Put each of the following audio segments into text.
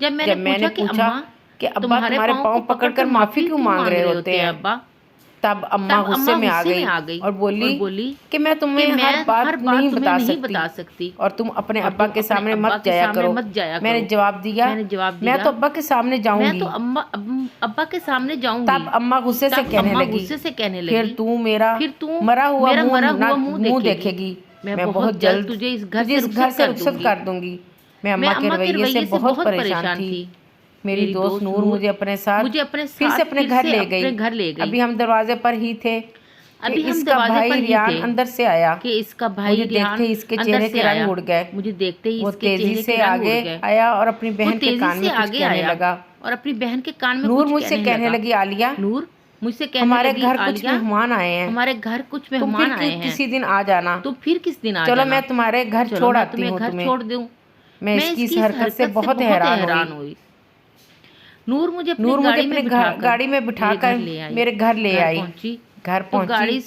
جب میں نے پوچھا کہ ابا تمہارے پاؤں پکڑ کر معافی کیوں مانگ رہے ہوتے ہیں ابا، تب اماں غصے میں آ گئی اور بولی کہ میں تمہیں ہر بات نہیں بتا سکتی اور تم اپنے ابا کے سامنے مت جایا کرو۔ میں نے جواب دیا میں تو ابا کے سامنے جاؤں گی۔ ابا کے سامنے جاؤں گی۔ تب اماں غصے سے کہنے لگی پھر تو میرا مرا ہوا منہ دیکھے گی، میں بہت جلد تجھے اس گھر سے رخصت کر دوں گی۔ میں اماں کے رویے سے بہت پریشان تھی۔ میری دوست نور مجھے اپنے ساتھ پھر سے اپنے گھر لے گئی۔ ابھی ہم دروازے پر ہی تھے کہ اس کا بھائی ریان اندر سے آیا۔ مجھے دیکھتے ہی اس کے چہرے کے رنگ اڑ گئے۔ وہ تیزی سے آگے آیا اور اپنی بہن کے کان میں کچھ کہنے لگا۔ نور مجھ سے کہنے لگی عالیہ ہمارے گھر کچھ مہمان آئے ہیں، تم پھر کسی دن آ جانا، چلو میں تمہارے گھر چھوڑ آتی ہوں تمہیں۔ میں اس کی اس حرکت سے بہت حیران ہوئی۔ نور مجھے اپنی گاڑی میں بٹھا کر میرے گھر لے آئی۔ گھر پہنچی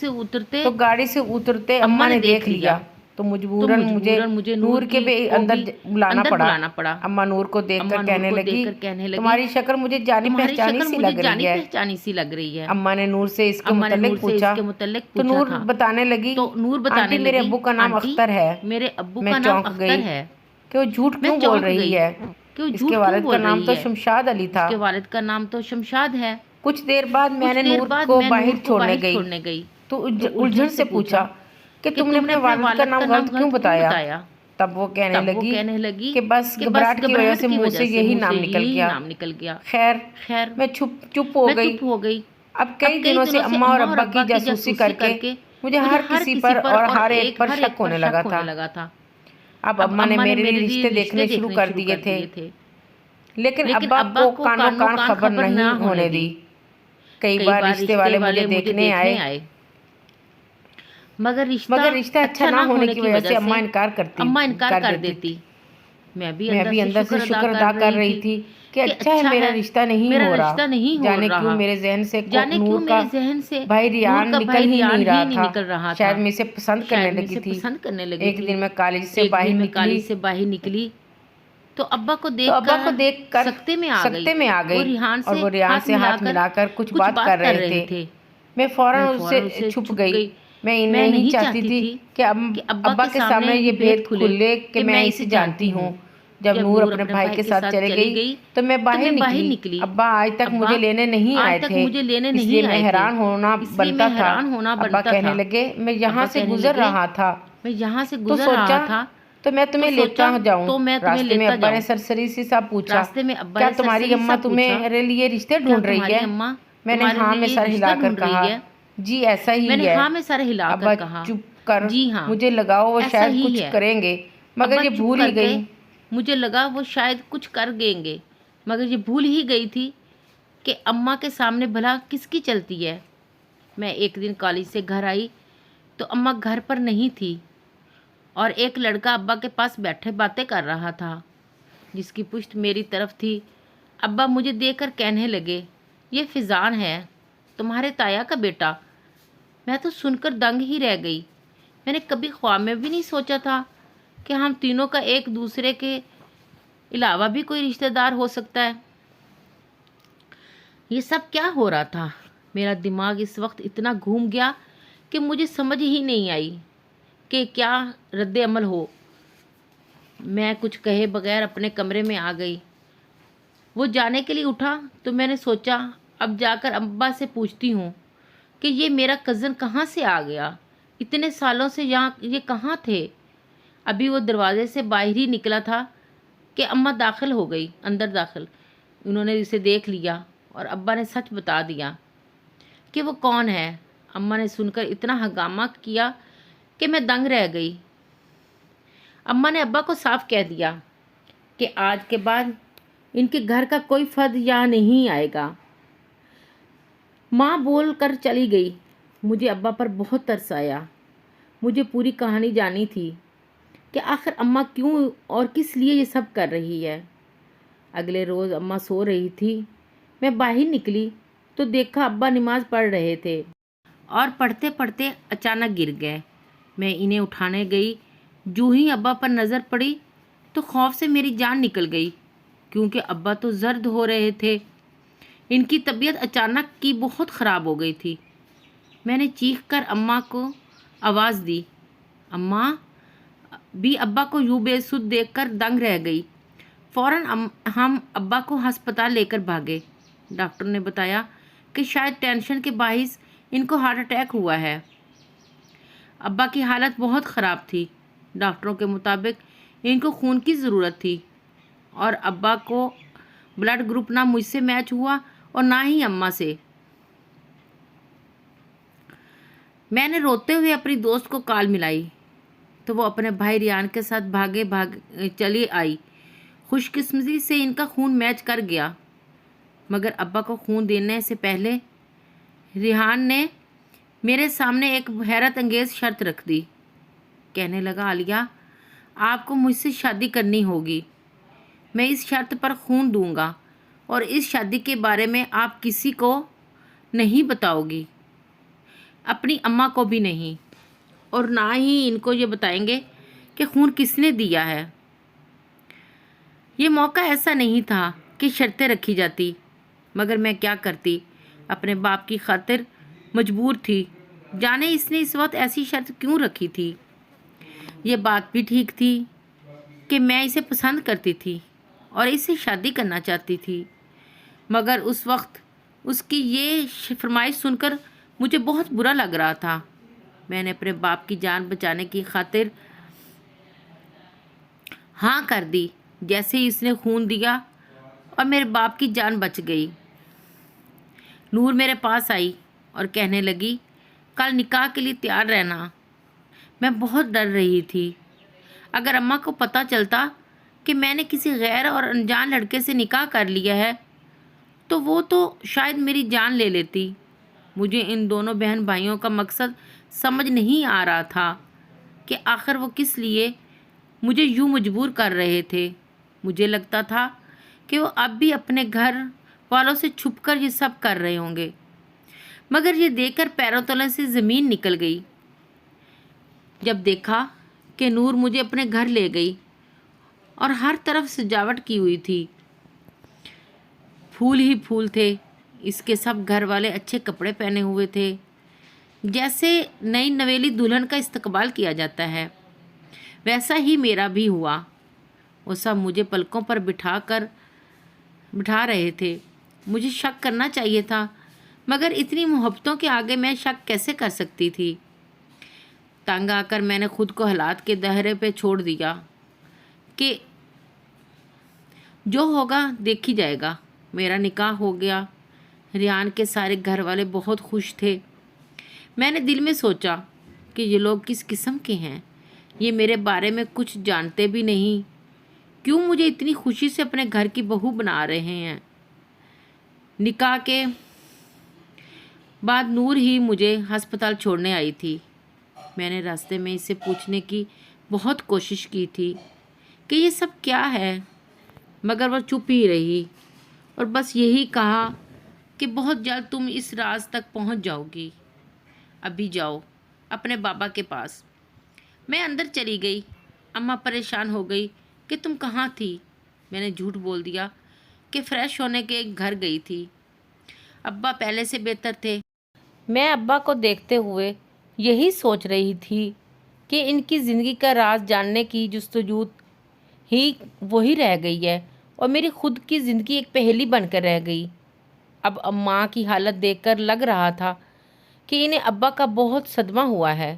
تو گاڑی سے اترتے اماں نے دیکھ لیا تو مجبوراً مجھے نور کے بھی اندر بلانا پڑا۔ اماں نور کو دیکھ کر کہنے لگی تمہاری شکل مجھے جانی پہچانی سی لگ رہی ہے۔ اماں نے نور سے اس کے متعلق پوچھا تو نور بتانے لگی آنٹی میرے ابو کا نام اختر ہے۔ میں چونک گئی کہ وہ جھوٹ کیوں بول رہی ہے، اس کے والد کا نام تو شمشاد علی تھا۔ کچھ دیر بعد میں نے نور کو باہر چھوڑنے گئی تو الجھن سے پوچھا کہ تم نے اپنے والد کا نام غلط کیوں بتایا؟ تب وہ کہنے لگی کہ بس گھبراہٹ کی وجہ سے منہ سے یہی نام نکل گیا۔ خیر میں چپ ہو گئی۔ اب کئی دنوں سے اماں اور ابا کی جاسوسی کر کے مجھے ہر کسی پر اور ہر ایک پر شک ہونے لگا تھا۔ اب اماں نے میرے لیے رشتے دیکھنے شروع کر دیے تھے، لیکن ابا کو کانوں کان خبر نہیں ہونے دی۔ کئی بار رشتے والے مجھے دیکھنے آئے مگر رشتہ اچھا نہ ہونے کی وجہ سے اماں انکار کر دیتی۔ میں بھی اندر سے شکر ادا کر رہی تھی کہ اچھا ہے میرا رشتہ نہیں ہو رہا۔ جانے کیوں میرے ذہن سے نور کا بھائی ریان نکل ہی نہیں رہا تھا۔ شاید میں اسے پسند کرنے لگی تھی۔ ایک دن میں کالج سے باہر نکلی تو ابا کو دیکھ کر سکتے میں آ گئی اور وہ ریان سے ہاتھ ملا کر کچھ بات کر رہے تھے۔ میں فوراً اس سے چھپ گئی۔ میں نہیں چاہتی تھی کہ ابا کے سامنے یہ بھید کھلے کہ میں اسے جانتی ہوں۔ جب نور اپنے بھائی کے ساتھ چلے گئی تو میں باہر نکلی۔ ابا آج تک مجھے لینے نہیں آئے تھے، اس لیے میں حیران ہونا بنتا تھا۔ ابا کہنے لگے میں یہاں سے گزر رہا تھا تو سوچا تو میں تمہیں لیتا جاؤں۔ راستے میں ابا نے سرسری سا پوچھا کیا تمہاری اماں تمہارے لیے رشتے ڈھونڈ رہی ہے؟ میں نے ہاں میں سر ہلا کر کہا جی ایسا ہی ہے۔ ابا چپ کر مجھے لگا وہ شاید کچھ کریں گے مگر یہ بھول ہی گئی۔ مگر یہ بھول ہی گئی تھی کہ اماں کے سامنے بھلا کس کی چلتی ہے۔ میں ایک دن کالج سے گھر آئی تو اماں گھر پر نہیں تھی اور ایک لڑکا ابا کے پاس بیٹھے باتیں کر رہا تھا جس کی پشت میری طرف تھی۔ ابا مجھے دیکھ کر کہنے لگے یہ فیضان ہے تمہارے تایا کا بیٹا۔ میں تو سن کر دنگ ہی رہ گئی۔ میں نے کبھی خواب میں بھی نہیں سوچا تھا کہ ہم تینوں کا ایک دوسرے کے علاوہ بھی کوئی رشتہ دار ہو سکتا ہے۔ یہ سب کیا ہو رہا تھا؟ میرا دماغ اس وقت اتنا گھوم گیا کہ مجھے سمجھ ہی نہیں آئی کہ کیا رد عمل ہو۔ میں کچھ کہے بغیر اپنے کمرے میں آ گئی۔ وہ جانے کے لیے اٹھا تو میں نے سوچا اب جا کر ابا سے پوچھتی ہوں کہ یہ میرا کزن کہاں سے آ گیا، اتنے سالوں سے یہ کہاں تھے۔ ابھی وہ دروازے سے باہر ہی نکلا تھا کہ اماں داخل ہو گئی، اندر داخل۔ انہوں نے اسے دیکھ لیا اور ابا نے سچ بتا دیا کہ وہ کون ہے۔ اماں نے سن کر اتنا ہنگامہ کیا کہ میں دنگ رہ گئی۔ اماں نے ابا کو صاف کہہ دیا کہ آج کے بعد ان کے گھر کا کوئی فرد یہاں نہیں آئے گا۔ ماں بول کر چلی گئی۔ مجھے ابا پر بہت ترس آیا۔ مجھے پوری کہانی جانی تھی کہ آخر اماں کیوں اور کس لیے یہ سب کر رہی ہے۔ اگلے روز اماں سو رہی تھی۔ میں باہر نکلی تو دیکھا ابا نماز پڑھ رہے تھے اور پڑھتے پڑھتے اچانک گر گئے۔ میں انہیں اٹھانے گئی، جو ہی ابا پر نظر پڑی تو خوف سے میری جان نکل گئی کیونکہ ابا تو زرد ہو رہے تھے۔ ان کی طبیعت اچانک کی بہت خراب ہو گئی تھی۔ میں نے چیخ کر اماں کو آواز دی۔ اماں بھی ابا کو یوں بے سدھ دیکھ کر دنگ رہ گئی۔ فوراً ہم ابا کو ہسپتال لے کر بھاگے۔ ڈاکٹر نے بتایا کہ شاید ٹینشن کے باعث ان کو ہارٹ اٹیک ہوا ہے۔ ابا کی حالت بہت خراب تھی۔ ڈاکٹروں کے مطابق ان کو خون کی ضرورت تھی اور ابا کو بلڈ گروپ نہ مجھ سے میچ ہوا اور نہ ہی اماں سے۔ میں نے روتے ہوئے اپنی دوست کو کال ملائی تو وہ اپنے بھائی ریان کے ساتھ چلی آئی۔ خوش قسمتی سے ان کا خون میچ کر گیا، مگر ابا کو خون دینے سے پہلے ریحان نے میرے سامنے ایک حیرت انگیز شرط رکھ دی۔ کہنے لگا، عالیہ آپ کو مجھ سے شادی کرنی ہوگی۔ میں اس شرط پر خون دوں گا اور اس شادی کے بارے میں آپ کسی کو نہیں بتاؤ گی، اپنی اماں کو بھی نہیں، اور نہ ہی ان کو یہ بتائیں گے کہ خون کس نے دیا ہے۔ یہ موقع ایسا نہیں تھا کہ شرطیں رکھی جاتی، مگر میں کیا کرتی، اپنے باپ کی خاطر مجبور تھی۔ جانے اس نے اس وقت ایسی شرط کیوں رکھی تھی۔ یہ بات بھی ٹھیک تھی کہ میں اسے پسند کرتی تھی اور اس سے شادی کرنا چاہتی تھی، مگر اس وقت اس کی یہ فرمائش سن کر مجھے بہت برا لگ رہا تھا۔ میں نے اپنے باپ کی جان بچانے کی خاطر ہاں کر دی۔ جیسے ہی اس نے خون دیا اور میرے باپ کی جان بچ گئی۔ نور میرے پاس آئی اور کہنے لگی، کل نکاح کے لیے تیار رہنا۔ میں بہت ڈر رہی تھی۔ اگر اماں کو پتہ چلتا کہ میں نے کسی غیر اور انجان لڑکے سے نکاح کر لیا ہے تو وہ تو شاید میری جان لے لیتی۔ مجھے ان دونوں بہن بھائیوں کا مقصد سمجھ نہیں آ رہا تھا کہ آخر وہ کس لیے مجھے یوں مجبور کر رہے تھے۔ مجھے لگتا تھا کہ وہ اب بھی اپنے گھر والوں سے چھپ کر یہ سب کر رہے ہوں گے، مگر یہ دیکھ کر پیروں تلے سے زمین نکل گئی جب دیکھا کہ نور مجھے اپنے گھر لے گئی اور ہر طرف سجاوٹ کی ہوئی تھی، پھول ہی پھول تھے۔ اس کے سب گھر والے اچھے کپڑے پہنے ہوئے تھے، جیسے نئی نویلی دلہن کا استقبال کیا جاتا ہے، ویسا ہی میرا بھی ہوا۔ وہ سب مجھے پلکوں پر بٹھا رہے تھے۔ مجھے شک کرنا چاہیے تھا، مگر اتنی محبتوں کے آگے میں شک کیسے کر سکتی تھی۔ تنگ آ کر میں نے خود کو حالات کے دہرے پہ چھوڑ دیا کہ جو ہوگا دیکھی جائے گا۔ میرا نکاح ہو گیا۔ ریان کے سارے گھر والے بہت خوش تھے۔ میں نے دل میں سوچا کہ یہ لوگ کس قسم کے ہیں، یہ میرے بارے میں کچھ جانتے بھی نہیں، کیوں مجھے اتنی خوشی سے اپنے گھر کی بہو بنا رہے ہیں۔ نکاح کے بعد نور ہی مجھے ہسپتال چھوڑنے آئی تھی۔ میں نے راستے میں اسے پوچھنے کی بہت کوشش کی تھی کہ یہ سب کیا ہے، مگر وہ چپ ہی رہی اور بس یہی کہا کہ بہت جلد تم اس راز تک پہنچ جاؤ گی۔ ابھی جاؤ اپنے بابا کے پاس۔ میں اندر چلی گئی۔ اماں پریشان ہو گئی کہ تم کہاں تھی؟ میں نے جھوٹ بول دیا کہ فریش ہونے کے گھر گئی تھی۔ ابا پہلے سے بہتر تھے۔ میں ابا کو دیکھتے ہوئے یہی سوچ رہی تھی کہ ان کی زندگی کا راز جاننے کی جستجو ہی وہی رہ گئی ہے اور میری خود کی زندگی ایک پہیلی بن کر رہ گئی۔ اب اماں کی حالت دیکھ کر لگ رہا تھا کہ انہیں ابا کا بہت صدمہ ہوا ہے۔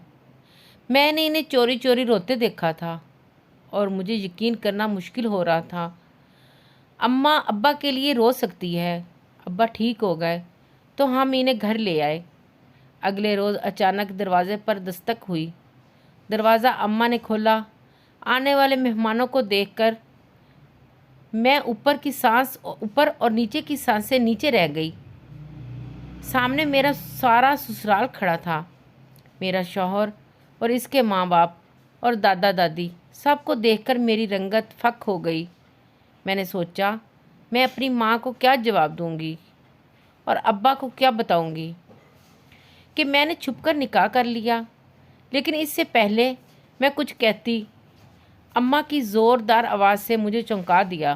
میں نے انہیں چوری چوری روتے دیکھا تھا اور مجھے یقین کرنا مشکل ہو رہا تھا۔ اماں ابا کے لیے رو سکتی ہے۔ ابا ٹھیک ہو گئے تو ہم انہیں گھر لے آئے۔ اگلے روز اچانک دروازے پر دستک ہوئی۔ دروازہ اماں نے کھولا۔ آنے والے مہمانوں کو دیکھ کر میں اوپر اور نیچے کی سانسیں نیچے رہ گئی۔ سامنے میرا سارا سسرال کھڑا تھا، میرا شوہر اور اس کے ماں باپ اور دادا دادی۔ سب کو دیکھ کر میری رنگت فک ہو گئی۔ میں نے سوچا میں اپنی ماں کو کیا جواب دوں گی اور ابا کو کیا بتاؤں گی کہ میں نے چھپ کر نکاح کر لیا۔ لیکن اس سے پہلے میں کچھ کہتی، اماں کی زوردار آواز سے مجھے چونکا دیا۔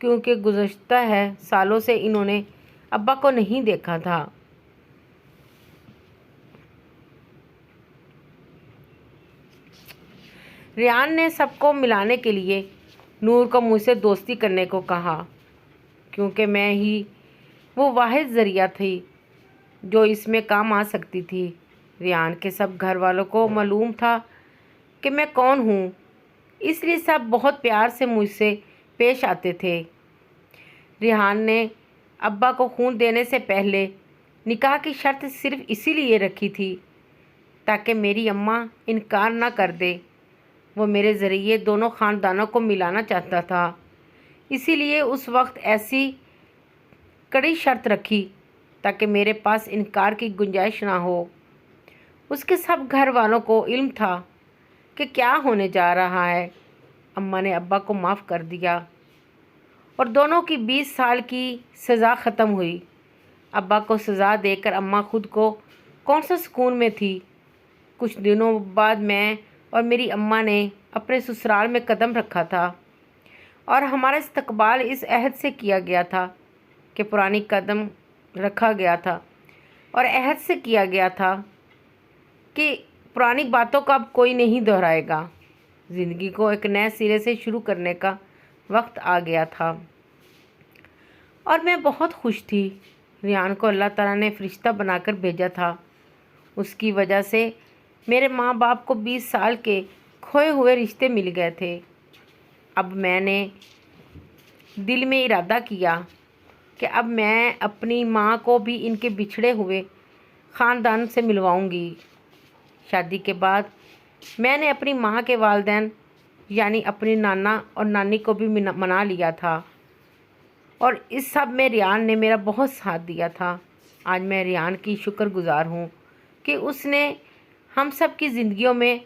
کیونکہ گزشتہ سالوں سے انہوں نے ابا کو نہیں دیکھا تھا۔ ریان نے سب کو ملانے کے لیے نور کو مجھ سے دوستی کرنے کو کہا، کیونکہ میں ہی وہ واحد ذریعہ تھی جو اس میں کام آ سکتی تھی۔ ریان کے سب گھر والوں کو معلوم تھا کہ میں کون ہوں، اس لیے سب بہت پیار سے مجھ سے پیش آتے تھے۔ ریحان نے ابا کو خون دینے سے پہلے نکاح کی شرط صرف اسی لیے رکھی تھی تاکہ میری اماں انکار نہ کر دے۔ وہ میرے ذریعے دونوں خاندانوں کو ملانا چاہتا تھا، اسی لیے اس وقت ایسی کڑی شرط رکھی تاکہ میرے پاس انکار کی گنجائش نہ ہو۔ اس کے سب گھر والوں کو علم تھا کہ کیا ہونے جا رہا ہے۔ اماں نے ابا کو معاف کر دیا اور دونوں کی 20 سال کی سزا ختم ہوئی۔ ابا کو سزا دے کر اماں خود کو کون سا سکون میں تھی۔ کچھ دنوں بعد میں اور میری اماں نے اپنے سسرال میں قدم رکھا تھا اور ہمارا استقبال اس عہد سے کیا گیا تھا کہ پرانی قدم رکھا گیا تھا اور عہد سے کیا گیا تھا کہ پرانی باتوں کو اب کوئی نہیں دہرائے گا۔ زندگی کو ایک نئے سرے سے شروع کرنے کا وقت آ گیا تھا اور میں بہت خوش تھی۔ ریان کو اللہ تعالیٰ نے فرشتہ بنا کر بھیجا تھا۔ اس کی وجہ سے میرے ماں باپ کو 20 سال کے کھوئے ہوئے رشتے مل گئے تھے۔ اب میں نے دل میں ارادہ کیا کہ اب میں اپنی ماں کو بھی ان کے بچھڑے ہوئے خاندان سے ملواؤں گی۔ شادی کے بعد میں نے اپنی ماں کے والدین یعنی اپنی نانا اور نانی کو بھی منا لیا تھا اور اس سب میں ریان نے میرا بہت ساتھ دیا تھا۔ آج میں ریان کی شکر گزار ہوں کہ اس نے ہم سب کی زندگیوں میں